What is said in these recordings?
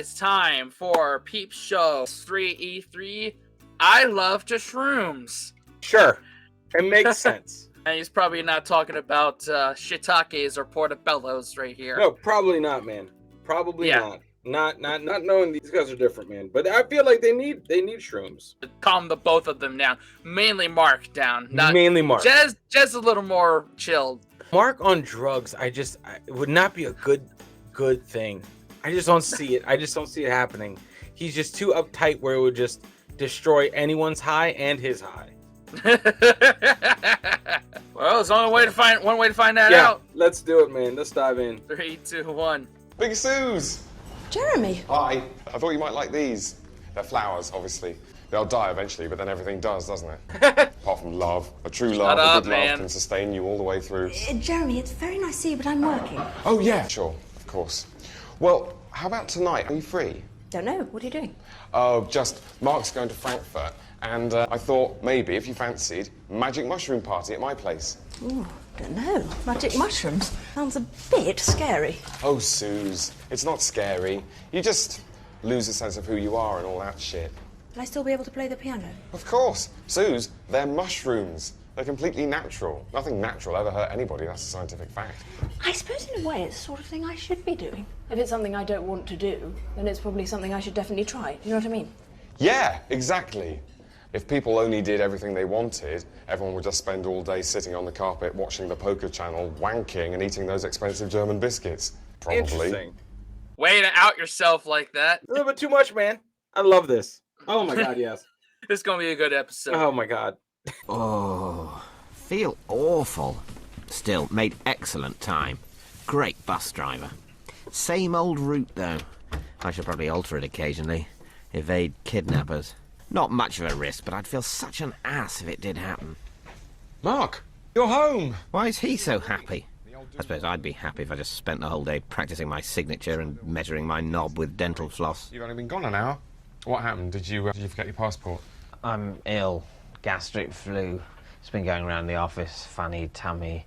It's time for Peep Show S3E3. I love to shrooms. Sure, it makes sense. And he's probably not talking about shiitakes or portobellos right here. No, probably not, man. Probably not. Not knowing these guys are different, man. But I feel like they need shrooms. Calm the both of them down. Mainly Mark down. Not Mainly Mark. Jez a little more chilled. Mark on drugs, it would not be a good thing. I just don't see it. I just don't see it happening. He's just too uptight where it would just destroy anyone's high and his high. Well, there's only one way to find that out. Let's do it, man. Let's dive in. 3, 2, 1. Big Suze! Jeremy! Hi. I thought you might like these. They're flowers, obviously. They'll die eventually, but then everything does, doesn't it? Apart from love. A true love, a good love can sustain you all the way through. Jeremy, it's very nice to see you, but I'm working. Oh, yeah. Sure, of course. Well, how about tonight? Are you free? Don't know. What are you doing? Oh, just Mark's going to Frankfurt, and I thought maybe, if you fancied, magic mushroom party at my place. Ooh, don't know. Magic mushrooms. Sounds a bit scary. Oh, Suze, it's not scary. You just lose a sense of who you are and all that shit. Will I still be able to play the piano? Of course. Suze, they're mushrooms. They're completely natural. Nothing natural ever hurt anybody, that's a scientific fact. I suppose in a way it's the sort of thing I should be doing. If it's something I don't want to do, then it's probably something I should definitely try. You know what I mean? Yeah, exactly. If people only did everything they wanted, everyone would just spend all day sitting on the carpet watching the poker channel, wanking and eating those expensive German biscuits. Probably. Interesting. Way to out yourself like that. A little bit too much, man. I love this. Oh my god, yes. This is going to be a good episode. Oh my god. Oh, feel awful. Still, made excellent time. Great bus driver. Same old route, though. I should probably alter it occasionally. Evade kidnappers. Not much of a risk, but I'd feel such an ass if it did happen. Mark, you're home. Why is he so happy? I suppose I'd be happy if I just spent the whole day practicing my signature and measuring my knob with dental floss. You've only been gone an hour. What happened? Did you forget your passport? I'm ill. Gastric flu. It's been going around the office. Funny tummy,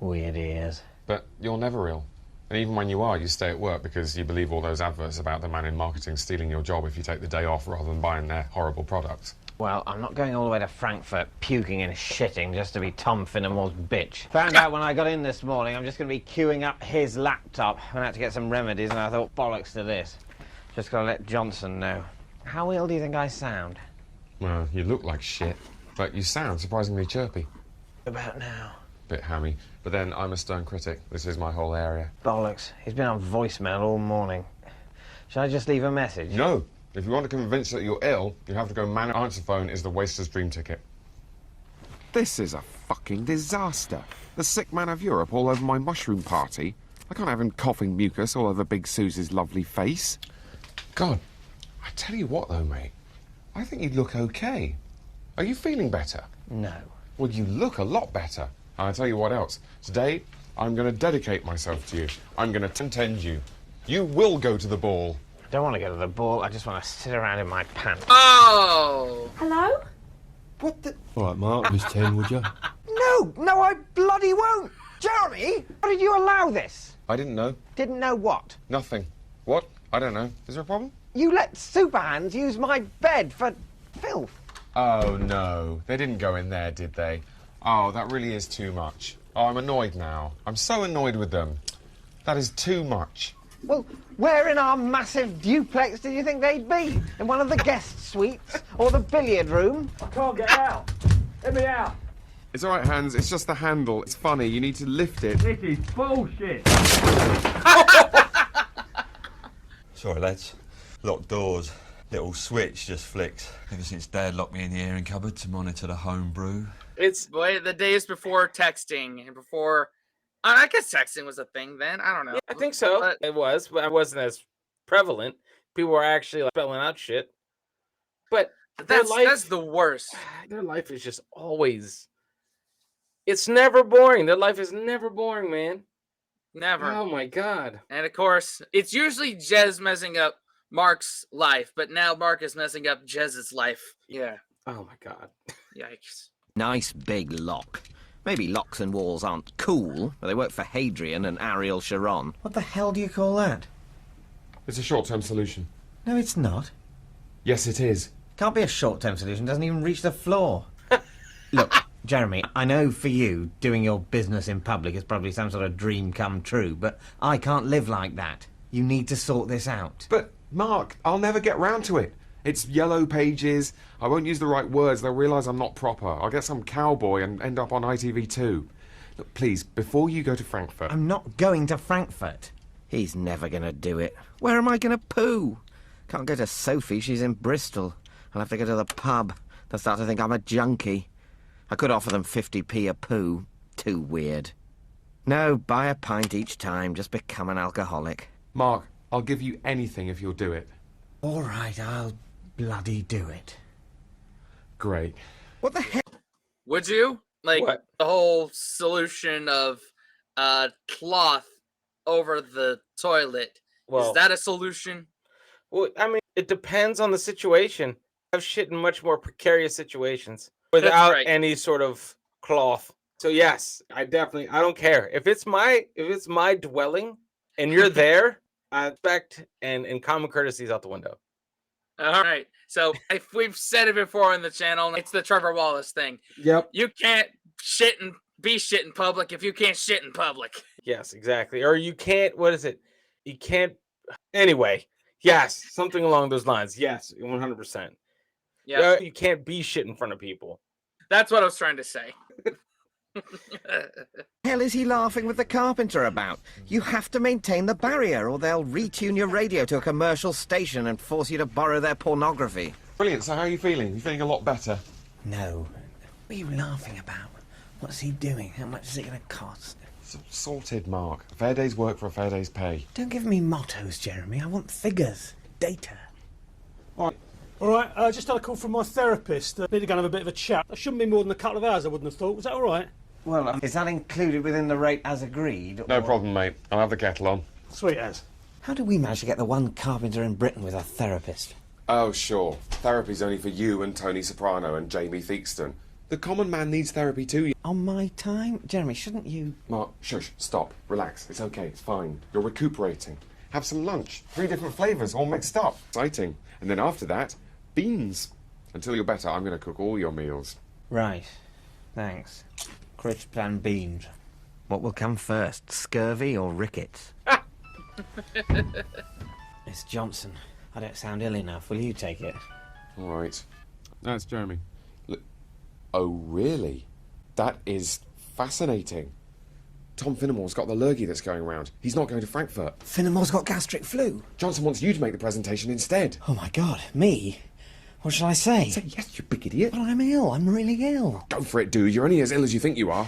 weird ears. But you're never ill. And even when you are, you stay at work because you believe all those adverts about the man in marketing stealing your job if you take the day off rather than buying their horrible products. Well, I'm not going all the way to Frankfurt puking and shitting just to be Tom Finnemore's bitch. Found out when I got in this morning I'm just going to be queuing up his laptop. Went out to get some remedies and I thought, bollocks to this. Just got to let Johnson know. How ill do you think I sound? Well, you look like shit, but you sound surprisingly chirpy. About now? Bit hammy. But then I'm a stern critic. This is my whole area. Bollocks. He's been on voicemail all morning. Shall I just leave a message? No. If you want to convince that you're ill, you have to go man answer phone is the waster's dream ticket. This is a fucking disaster. The sick man of Europe all over my mushroom party. I can't have him coughing mucus all over Big Suze's lovely face. God, I tell you what though, mate. I think you look okay. Are you feeling better? No. Well, you look a lot better. And I'll tell you what else. Today, I'm going to dedicate myself to you. I'm going to contend you. You will go to the ball. I don't want to go to the ball. I just want to sit around in my pants. Oh! Hello? What the... All right, Mark, Miss 10, would you? No, I bloody won't! Jeremy, how did you allow this? I didn't know. Didn't know what? Nothing. What? I don't know. Is there a problem? You let Superhands use my bed for filth. Oh, no. They didn't go in there, did they? Oh, that really is too much. Oh, I'm annoyed now. I'm so annoyed with them. That is too much. Well, where in our massive duplex do you think they'd be? In one of the guest suites? Or the billiard room? I can't get out. Let me out. It's all right, Hans. It's just the handle. It's funny. You need to lift it. This is bullshit. Sorry, lads. Locked doors. Little switch just flicked. Ever since Dad locked me in the airing cupboard to monitor the home brew. It's the days before texting and before... I guess texting was a thing then. I don't know. Yeah, I think so. But it was, but it wasn't as prevalent. People were actually like, spelling out shit. But that's the worst. Their life is just always... It's never boring. Their life is never boring, man. Never. Oh, my God. And, of course, it's usually Jez messing up Mark's life, but now Mark is messing up Jez's life. Yeah. Oh, my God. Yikes. Nice big lock. Maybe locks and walls aren't cool, but they work for Hadrian and Ariel Sharon. What the hell do you call that? It's a short-term solution. No, it's not. Yes, it is. Can't be a short-term solution. Doesn't even reach the floor. Look, Jeremy, I know for you, doing your business in public is probably some sort of dream come true, but I can't live like that. You need to sort this out. But, Mark, I'll never get round to it. It's yellow pages. I won't use the right words. They'll realise I'm not proper. I'll get some cowboy and end up on ITV2. Look, please, before you go to Frankfurt... I'm not going to Frankfurt. He's never going to do it. Where am I going to poo? Can't go to Sophie, she's in Bristol. I'll have to go to the pub. They'll start to think I'm a junkie. I could offer them 50p a poo. Too weird. No, buy a pint each time. Just become an alcoholic. Mark, I'll give you anything if you'll do it. All right, I'll bloody do it. Great. What the hell? Would you? Like, What? the whole solution of cloth over the toilet. Well, Is that a solution? well, I mean, it depends on the situation. I've shit in much more precarious situations without right. any sort of cloth. So yes, I don't care. If it's my dwelling and you're there, I expect and common courtesy is out the window. All right. So if we've said it before in the channel, it's the Trevor Wallace thing. Yep. You can't shit and be shit in public if you can't shit in public. Yes, exactly. Or you can't, what is it? You can't, anyway. Yes, something along those lines. Yes, 100%. Yeah, You can't be shit in front of people. that's what I was trying to say. Hell is he laughing with the carpenter about? You have to maintain the barrier or they'll retune your radio to a commercial station and force you to borrow their pornography. Brilliant. So how are you feeling? You feeling a lot better? No. What are you laughing about? What's he doing? How much is it going to cost? It's sorted, Mark. A fair day's work for a fair day's pay. Don't give me mottos, Jeremy. I want figures. Data. All right, I just had a call from my therapist. Need to go and have a bit of a chat. It shouldn't be more than a couple of hours, I wouldn't have thought. Was that all right? Well, is that included within the rate as agreed? No or- problem, mate. I'll have the kettle on. Sweet as. How do we manage to get the one carpenter in Britain with a therapist? Oh, sure. Therapy's only for you and Tony Soprano and Jamie Theakston. The common man needs therapy too. On my time? Jeremy, shouldn't you... Mark, shush, stop, relax. It's okay, it's fine. You're recuperating. Have some lunch. 3 different flavours, all mixed up. Exciting. And then after that, beans. Until you're better, I'm going to cook all your meals. Right. Thanks. Crisps and beans. What will come first, scurvy or rickets? Miss Johnson, I don't sound ill enough. Will you take it? All right. That's Jeremy. Look. Oh, really? That is fascinating. Tom Finnemore's got the lurgy that's going around. He's not going to Frankfurt. Finnemore's got gastric flu. Johnson wants you to make the presentation instead. Oh, my God. Me? What shall I say? Say yes, you big idiot. But I'm ill. I'm really ill. Go for it, dude. You're only as ill as you think you are.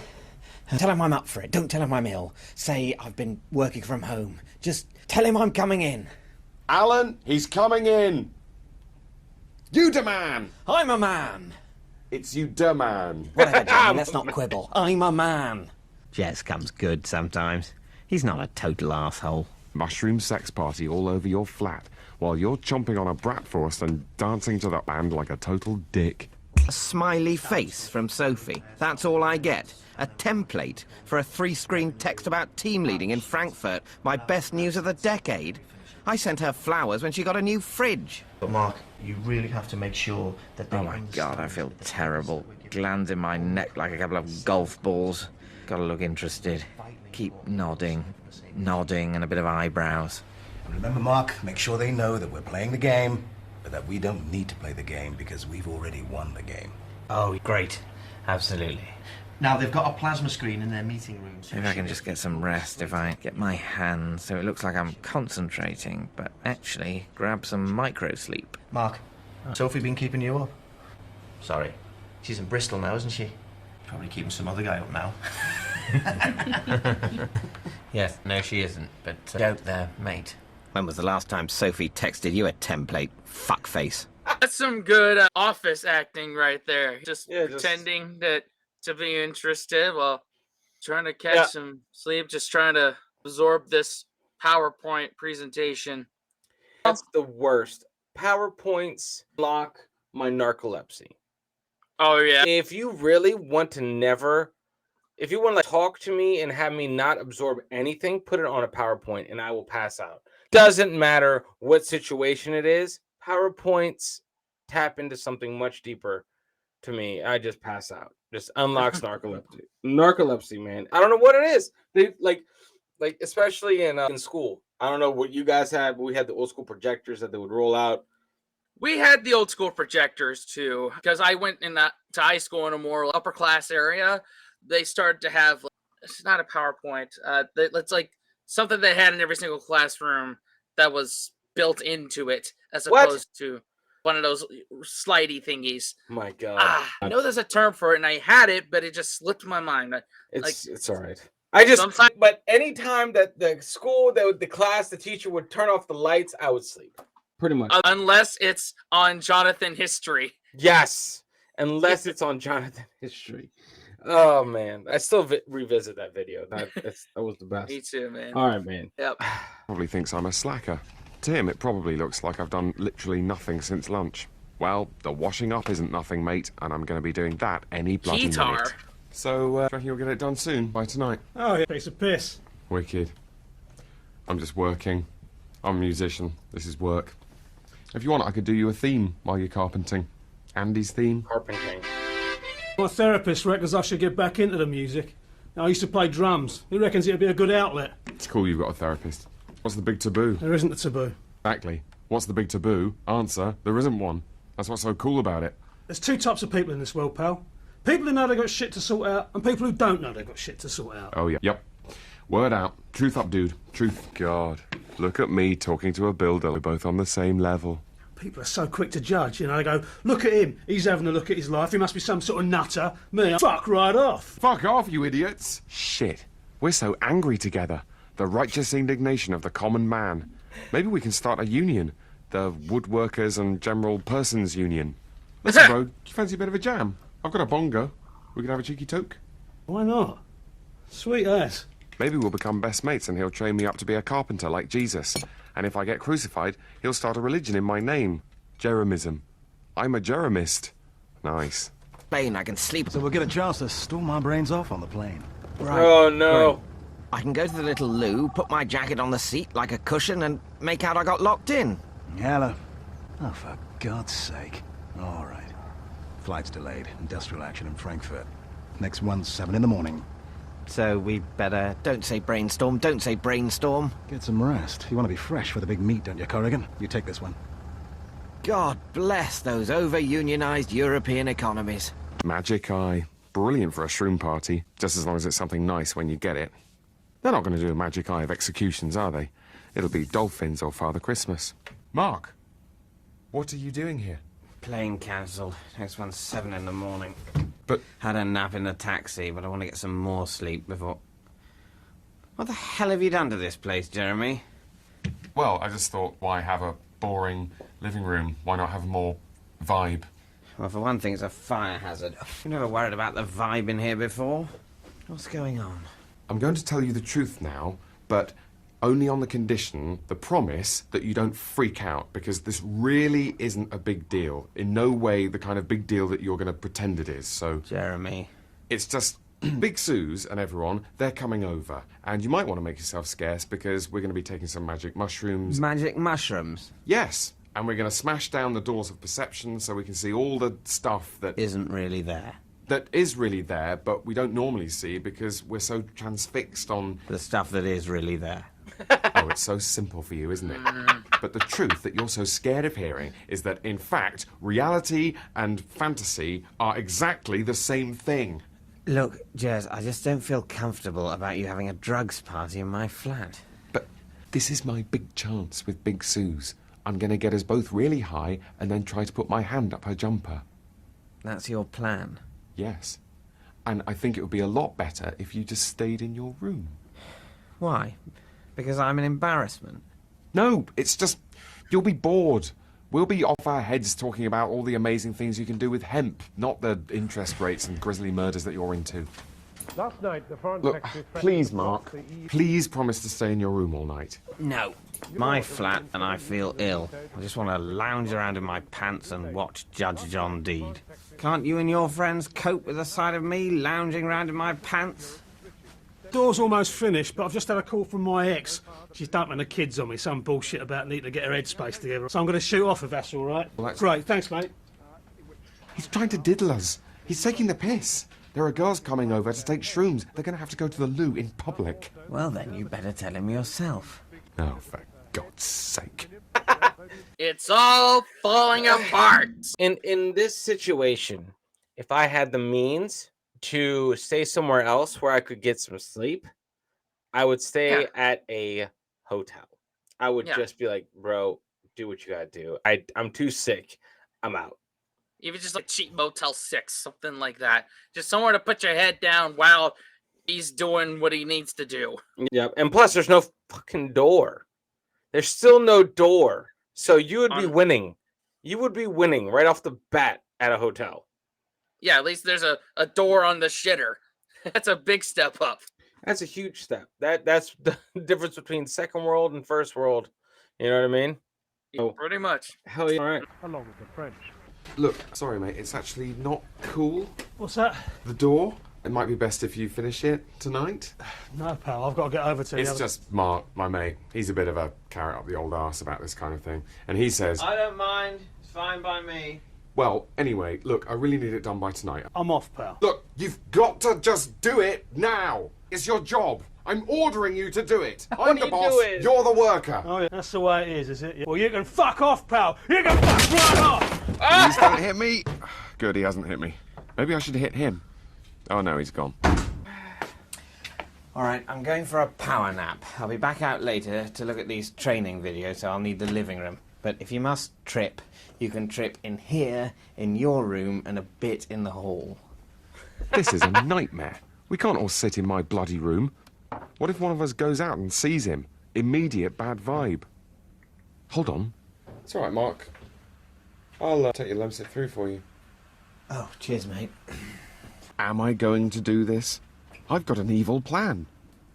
Tell him I'm up for it. Don't tell him I'm ill. Say I've been working from home. Just tell him I'm coming in. Alan, he's coming in. You the man. I'm a man. It's you the man. Whatever, Jeremy, let's not quibble. I'm a man. Jez comes good sometimes. He's not a total asshole. Mushroom sex party all over your flat while you're chomping on a bratwurst and dancing to the band like a total dick. A smiley face from Sophie. That's all I get. A template for a 3-screen text about team leading in Frankfurt. My best news of the decade. I sent her flowers when she got a new fridge. But Mark, you really have to make sure that they Oh my God, I feel terrible. Glands in my neck like a couple of golf balls. Gotta look interested. Keep nodding, and a bit of eyebrows. Remember, Mark, make sure they know that we're playing the game, but that we don't need to play the game because we've already won the game. Oh, great. Absolutely. Now, they've got a plasma screen in their meeting room. So Maybe I can just get some rest if I get my hands so it looks like I'm concentrating, but actually grab some micro sleep. Mark, Sophie been keeping you up? Sorry. She's in Bristol now, isn't she? Probably keeping some other guy up now. Yes, no, she isn't, but joke there, mate. When was the last time Sophie texted you a template, fuckface? That's some good office acting right there. Just Yeah, just- pretending to be interested while trying to catch some sleep, just trying to absorb this PowerPoint presentation. That's the worst. PowerPoints block my narcolepsy. Oh yeah. If you really want to if you want to talk to me and have me not absorb anything, put it on a PowerPoint and I will pass out. doesn't matter what situation it is. PowerPoints tap into something much deeper to me. I just pass out. Just unlocks narcolepsy. Narcolepsy, man. I don't know what it is. They like especially in school. I don't know what you guys had, but we had the old school projectors that they would roll out. We had the old school projectors too, because I went to high school in a more upper class area. They started to have, it's not a PowerPoint. It's like something they had in every single classroom that was built into it, as opposed to one of those slidey thingies. My God. I know there's a term for it, and I had it, but it just slipped my mind. It's all right. But anytime that the class, the teacher would turn off the lights, I would sleep. Pretty much. Unless it's on Jonathan History. Yes. Unless it's on Jonathan History. Oh, man. I still revisit that video. That was the best. Me too, man. All right, man. Yep. Probably thinks I'm a slacker. To him, it probably looks like I've done literally nothing since lunch. Well, the washing up isn't nothing, mate, and I'm going to be doing that any bloody minute. So, I reckon you'll get it done soon, by tonight. Oh, yeah, piece of piss. Wicked. I'm just working. I'm a musician. This is work. If you want, I could do you a theme while you're carpenting. Andy's theme. Carpenting. My therapist reckons I should get back into the music. I used to play drums. He reckons it'd be a good outlet. It's cool you've got a therapist. What's the big taboo? There isn't a taboo. Exactly. What's the big taboo? Answer, there isn't one. That's what's so cool about it. There's two types of people in this world, pal. People who know they've got shit to sort out, and people who don't know they've got shit to sort out. Oh, yeah. Yep. Word out. Truth up, dude. Truth. God. Look at me talking to a builder. We're both on the same level. People are so quick to judge, you know. They go, look at him. He's having a look at his life. He must be some sort of nutter. Me, I fuck right off. Fuck off, you idiots. Shit. We're so angry together. The righteous indignation of the common man. Maybe we can start a union. The Woodworkers and General Persons Union. Listen, bro, do you fancy a bit of a jam? I've got a bongo. We can have a cheeky toke. Why not? Sweet ass. Maybe we'll become best mates and he'll train me up to be a carpenter like Jesus. And if I get crucified, he'll start a religion in my name. Jeremism. I'm a Jeremist. Nice. Plane, I can sleep. So we'll get a chance to storm my brains off on the plane. Right. Oh, no. Great. I can go to the little loo, put my jacket on the seat like a cushion, and make out I got locked in. Hello. Oh, for God's sake. All right. Flight's delayed. Industrial action in Frankfurt. Next one's 7 in the morning. So we better... Don't say brainstorm, don't say brainstorm. Get some rest. You want to be fresh for the big meet, don't you, Corrigan? You take this one. God bless those over-unionized European economies. Magic eye. Brilliant for a shroom party, just as long as it's something nice when you get it. They're not going to do a magic eye of executions, are they? It'll be dolphins or Father Christmas. Mark, what are you doing here? Plane cancelled. Next one's 7 in the morning. But... Had a nap in the taxi, but I want to get some more sleep before... What the hell have you done to this place, Jeremy? Well, I just thought, why have a boring living room? Why not have more vibe? Well, for one thing, it's a fire hazard. You've never worried about the vibe in here before. What's going on? I'm going to tell you the truth now, but only on the condition, the promise, that you don't freak out, because this really isn't a big deal. In no way the kind of big deal that you're going to pretend it is, so... Jeremy. It's just... Big Suze and everyone, they're coming over. And you might want to make yourself scarce, because we're going to be taking some magic mushrooms. Magic mushrooms? Yes. And we're going to smash down the doors of perception so we can see all the stuff that... Isn't really there. That is really there, but we don't normally see because we're so transfixed on... The stuff that is really there. Oh, it's so simple for you, isn't it? But the truth that you're so scared of hearing is that, in fact, reality and fantasy are exactly the same thing. Look, Jez, I just don't feel comfortable about you having a drugs party in my flat. But this is my big chance with Big Suze. I'm going to get us both really high and then try to put my hand up her jumper. That's your plan? Yes. And I think it would be a lot better if you just stayed in your room. Why? Because I'm an embarrassment? No, it's just... You'll be bored. We'll be off our heads talking about all the amazing things you can do with hemp, not the interest rates and grisly murders that you're into. Last night, the foreign Look, secretary... please, Mark, please promise to stay in your room all night. No. My flat and I feel ill. I just want to lounge around in my pants and watch Judge John Deed. Can't you and your friends cope with the sight of me lounging around in my pants? Door's almost finished, but I've just had a call from my ex. She's dumping the kids on me, some bullshit about needing to get her headspace together. So I'm going to shoot off if that's all right. Well, that's... Great, thanks, mate. He's trying to diddle us. He's taking the piss. There are girls coming over to take shrooms. They're going to have to go to the loo in public. Well, then you better tell him yourself. Oh, for God's sake. It's all falling apart. In this situation, if I had the means to stay somewhere else where I could get some sleep, I would stay at a hotel. I would just be like, bro, do what you gotta do. I'm too sick. I'm out. Even just like cheap Motel 6, something like that. Just somewhere to put your head down while he's doing what he needs to do. Yep. And plus, there's no fucking door. There's still no door. So you would be winning. You would be winning right off the bat at a hotel. Yeah, at least there's a door on the shitter. That's a big step up. That's a huge step. That's the difference between second world and first world. You know what I mean? Yeah, pretty much. Hell yeah. All right. Along with the French. Look, sorry, mate. It's actually not cool. What's that? The door. It might be best if you finish it tonight. No, pal, I've got to get over to It's just Mark, my mate. He's a bit of a carrot up the old arse about this kind of thing. And he says... I don't mind. It's fine by me. Well, anyway, look, I really need it done by tonight. I'm off, pal. Look, you've got to just do it now. It's your job. I'm ordering you to do it. I'm the boss. You're the worker. Oh, yeah, that's the way it is it? Yeah. Well, you can fuck off, pal. You can fuck right off. Please don't hit me. Good, he hasn't hit me. Maybe I should hit him. Oh, no, he's gone. All right, I'm going for a power nap. I'll be back out later to look at these training videos, so I'll need the living room. But if you must trip, you can trip in here, in your room, and a bit in the hall. This is a nightmare. We can't all sit in my bloody room. What if one of us goes out and sees him? Immediate bad vibe. Hold on. It's all right, Mark. I'll take your Lemsip through for you. Oh, cheers, mate. Am I going to do this? I've got an evil plan.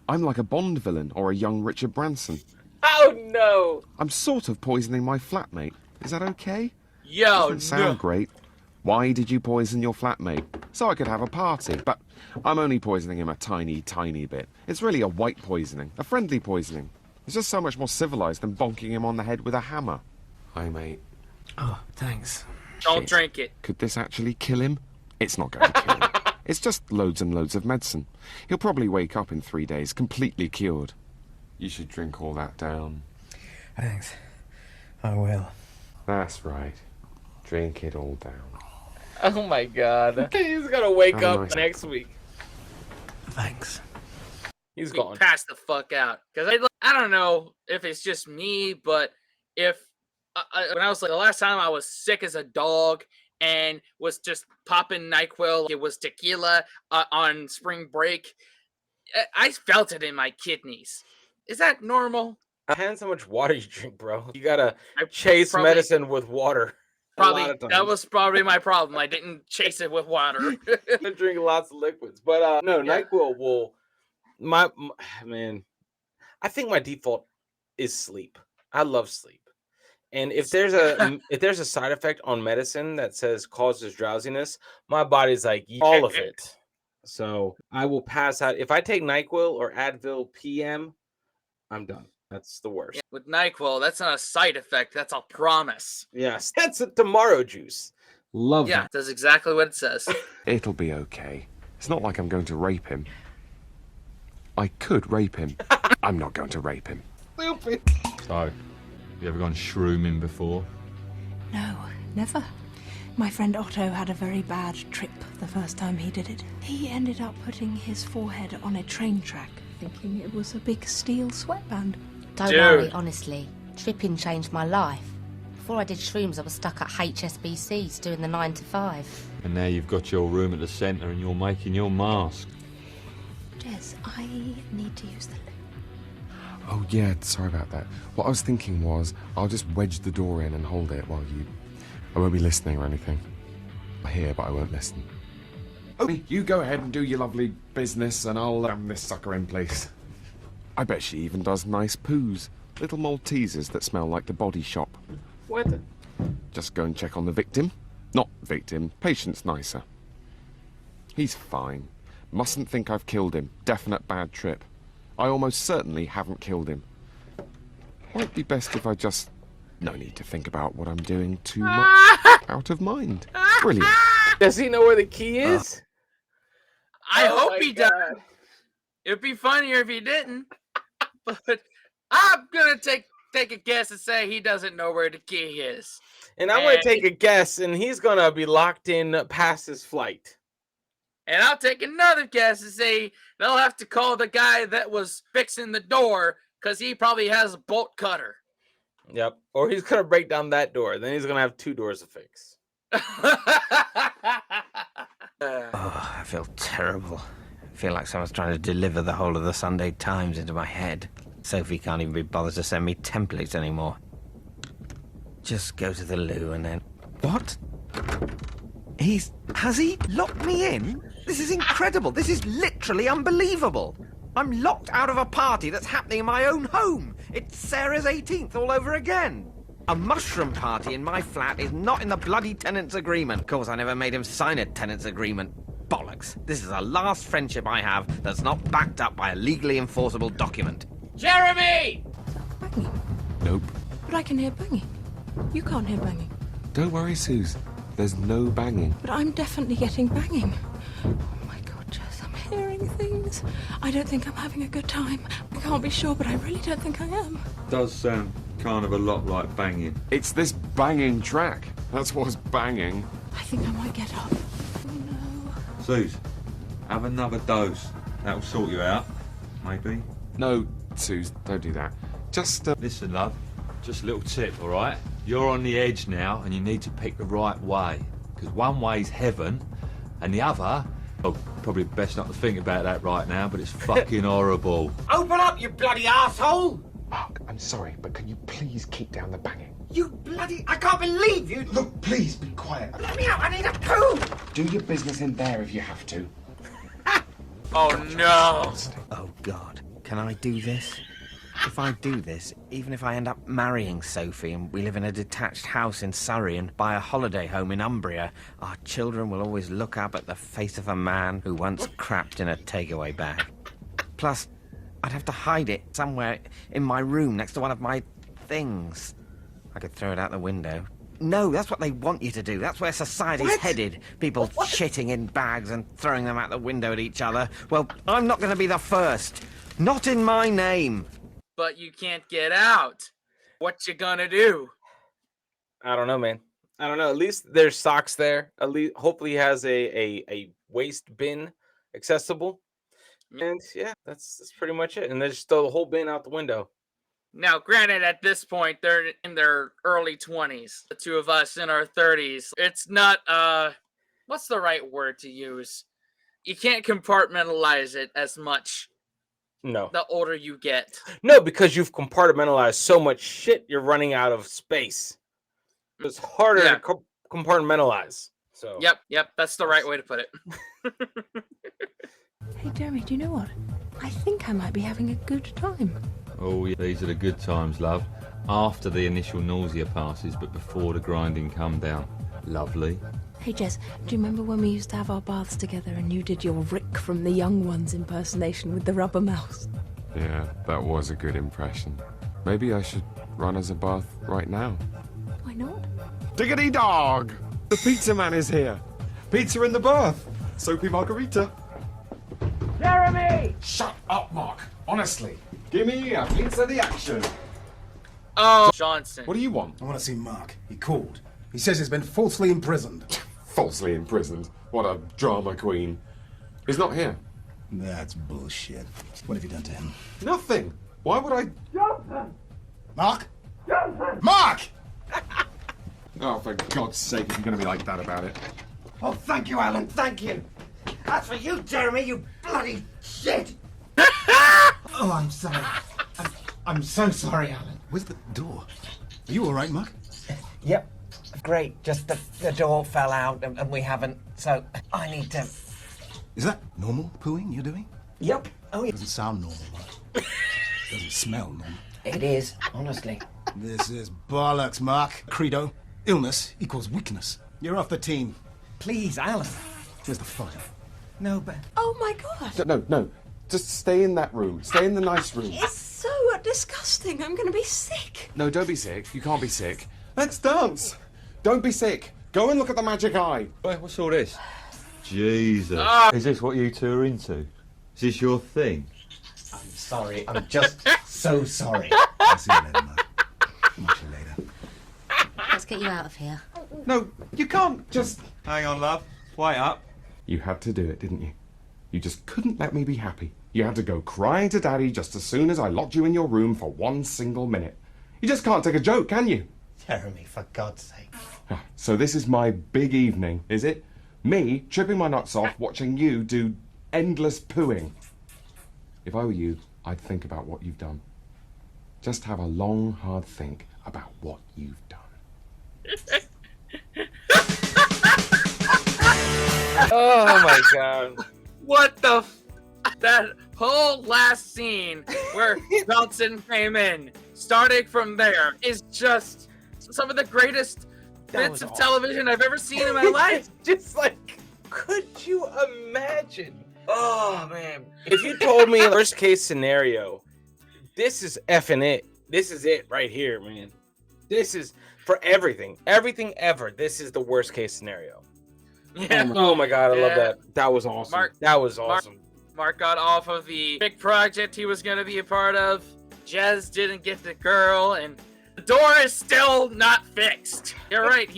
I'm like a Bond villain or a young Richard Branson. Oh, no! I'm sort of poisoning my flatmate. Is that okay? Yo, Doesn't sound great. Why did you poison your flatmate? So I could have a party, but I'm only poisoning him a tiny, tiny bit. It's really a white poisoning, a friendly poisoning. It's just so much more civilized than bonking him on the head with a hammer. Hi, mate. Oh, thanks. Don't drink it. Could this actually kill him? It's not going to kill him. It's just loads and loads of medicine. He'll probably wake up in 3 days, completely cured. You should drink all that down. Thanks. I will. That's right. Drink it all down. Oh my god. He's gonna wake up next week. Thanks. He's gone. Pass the fuck out. Because I don't know if it's just me, but if when I was like the last time I was sick as a dog and was just popping NyQuil, it was tequila on spring break, I felt it in my kidneys. Is that normal? Depends how much water you drink, bro. You gotta chase medicine with water. Probably that was probably my problem. I didn't chase it with water. I drink lots of liquids, but no, NyQuil will. My man, I think my default is sleep. I love sleep, and if there's a side effect on medicine that says causes drowsiness, my body's like all of it. So I will pass out if I take NyQuil or Advil PM. I'm done. That's the worst. Yeah, with NyQuil, that's not a side effect. That's a promise. Yes, that's a tomorrow juice. Love that. Yeah, that's exactly what it says. It'll be okay. It's not like I'm going to rape him. I could rape him. I'm not going to rape him. Stupid. So, you ever gone shrooming before? No, never. My friend Otto had a very bad trip the first time he did it. He ended up putting his forehead on a train track, thinking it was a big steel sweatband. Don't worry, honestly. Tripping changed my life. Before I did shrooms, I was stuck at HSBC's doing the 9 to 5. And now you've got your room at the centre and you're making your mask. Jez, I need to use the loo. Oh, yeah, sorry about that. What I was thinking was, I'll just wedge the door in and hold it while you... I won't be listening or anything. I hear, but I won't listen. Oh, you go ahead and do your lovely business and I'll ram this sucker in, please. I bet she even does nice poos. Little Maltesers that smell like the Body Shop. What? Just go and check on the victim. Not victim, patient's nicer. He's fine. Mustn't think I've killed him. Definite bad trip. I almost certainly haven't killed him. Might be best if I just... No need to think about what I'm doing too much. Out of mind. Brilliant. Does he know where the key is? I Oh hope my he God. does. It'd be funnier if he didn't. But I'm gonna take a guess and say he doesn't know where the key is. And I'm going to take a guess, and he's going to be locked in past his flight. And I'll take another guess and say they'll have to call the guy that was fixing the door because he probably has a bolt cutter. Yep. Or he's going to break down that door. Then he's going to have 2 doors to fix. Oh, I feel terrible. I feel like someone's trying to deliver the whole of the Sunday Times into my head. Sophie can't even be bothered to send me templates anymore. Just go to the loo and then... What? Has he locked me in? This is incredible. This is literally unbelievable. I'm locked out of a party that's happening in my own home. It's Sarah's 18th all over again. A mushroom party in my flat is not in the bloody tenant's agreement. Of course, I never made him sign a tenant's agreement. Bollocks. This is the last friendship I have that's not backed up by a legally enforceable document. Jeremy! Banging. Nope. But I can hear banging. You can't hear banging. Don't worry, Suze. There's no banging. But I'm definitely getting banging. Oh my God, Jess, I'm hearing things. I don't think I'm having a good time. I can't be sure, but I really don't think I am. Does sound kind of a lot like banging. It's this banging track. That's what's banging. I think I might get up. Oh no. Suze, have another dose. That'll sort you out, maybe. No, Suze, don't do that. Just, Listen, love, just a little tip, all right? You're on the edge now, and you need to pick the right way. Because one way's heaven, and the other... Oh, probably best not to think about that right now, but it's fucking horrible. Open up, you bloody asshole! Mark, I'm sorry, but can you please keep down the banging? You bloody... I can't believe you... Look, please be quiet. Let me out, I need a poo! Do your business in there if you have to. Oh no! Oh God, can I do this? If I do this, even if I end up marrying Sophie and we live in a detached house in Surrey and buy a holiday home in Umbria, our children will always look up at the face of a man who once crapped in a takeaway bag. Plus, I'd have to hide it somewhere in my room next to one of my things. I could throw it out the window. No, that's what they want you to do. That's where society's headed. People shitting in bags and throwing them out the window at each other. Well, I'm not going to be the first. Not in my name. But you can't get out. What you gonna do? I don't know, man. I don't know. At least there's socks there. At least, hopefully, he has a waste bin accessible. And yeah, that's pretty much it. And they just throw the whole bin out the window. Now, granted, at this point, they're in their early 20s. The two of us in our 30s. It's not, what's the right word to use? You can't compartmentalize it as much. No. The older you get. No, because you've compartmentalized so much shit, you're running out of space. It's harder to compartmentalize. So. Yep, that's the right way to put it. Hey, Jeremy, do you know what? I think I might be having a good time. Oh, yeah, these are the good times, love. After the initial nausea passes, but before the grinding come down. Lovely. Hey, Jess, do you remember when we used to have our baths together and you did your Rick from The Young Ones impersonation with the rubber mouse? Yeah, that was a good impression. Maybe I should run as a bath right now. Why not? Diggity dog! The pizza man is here. Pizza in the bath. Soapy margarita. Jeremy! Shut up, Mark. Honestly. Give me a pizza the action. Oh, Johnson. What do you want? I want to see Mark. He called. He says he's been falsely imprisoned. Falsely imprisoned? What a drama queen. He's not here. That's bullshit. What have you done to him? Nothing. Why would I... Johnson! Mark? Johnson! Mark! Oh, for God's sake, if you're going to be like that about it. Oh, thank you, Alan, thank you. That's for you, Jeremy, you bloody shit. Oh, I'm sorry. I'm so sorry, Alan. Where's the door? Are you all right, Mark? Yep. Great, just the door fell out and we haven't, so I need to... Is that normal pooing you're doing? Yep. Oh, yeah. Doesn't sound normal, Mark. Doesn't smell normal. It is, honestly. This is bollocks, Mark. Credo. Illness equals weakness. You're off the team. Please, Alan. Here's the file. No, but... Oh my god! No. Just stay in that room. Stay in the nice room. It's so disgusting. I'm gonna be sick. No, don't be sick. You can't be sick. Let's dance. Don't be sick. Go and look at the magic eye. Wait, what's all this? Jesus. Is this what you two are into? Is this your thing? I'm sorry. I'm just so sorry. I'll see you later, Mum. Much later. Let's get you out of here. No, you can't just... Hang on, love. Wait up. You had to do it, didn't you? You just couldn't let me be happy. You had to go crying to Daddy just as soon as I locked you in your room for 1 single minute. You just can't take a joke, can you? Jeremy, for God's sake. So this is my big evening, is it? Me tripping my nuts off watching you do endless pooing. If I were you, I'd think about what you've done. Just have a long, hard think about what you've done. Oh my god. What the that whole last scene where Johnson came in, starting from there, is just some of the greatest bits of television I've ever seen in my life. Just like, could you imagine? Oh man. If you told me worst case scenario, this is effing it. This is it right here, man. This is for everything. Everything ever. This is the worst case scenario. Yeah. Oh my god, I love that. That was awesome. That was awesome. Mark got off of the big project he was going to be a part of. Jez didn't get the girl, and the door is still not fixed. You're right.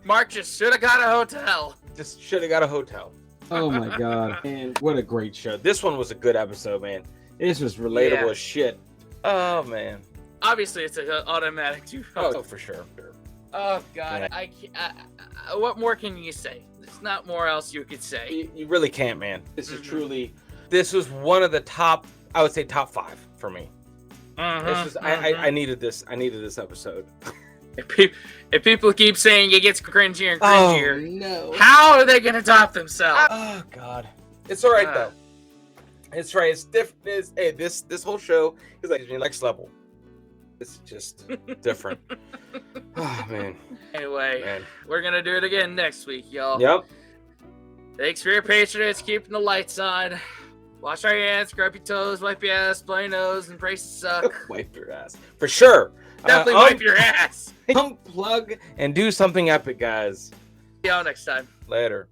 Mark just should have got a hotel. Just should have got a hotel. Oh my god, man. What a great show. This one was a good episode, man. This was relatable as shit. Oh man. Obviously, it's an automatic 2. Oh, for sure. Oh god, I can't, what more can you say? There's not more else you could say. You really can't, man. This is truly. This was one of the top. I would say top 5 for me. This was. I needed this. I needed this episode. If people keep saying it gets cringier and cringier, oh, no. How are they gonna top themselves? Oh god, it's all right though. It's right. It's different. Hey, this whole show is like next level. It's just different. Oh man. Anyway, we're gonna do it again next week, y'all. Yep. Thanks for your patience, keeping the lights on. Wash our hands, scrub your toes, wipe your ass, blow your nose, and brace to suck. Wipe your ass. For sure. Definitely wipe your ass. Unplug and do something epic, guys. See y'all next time. Later.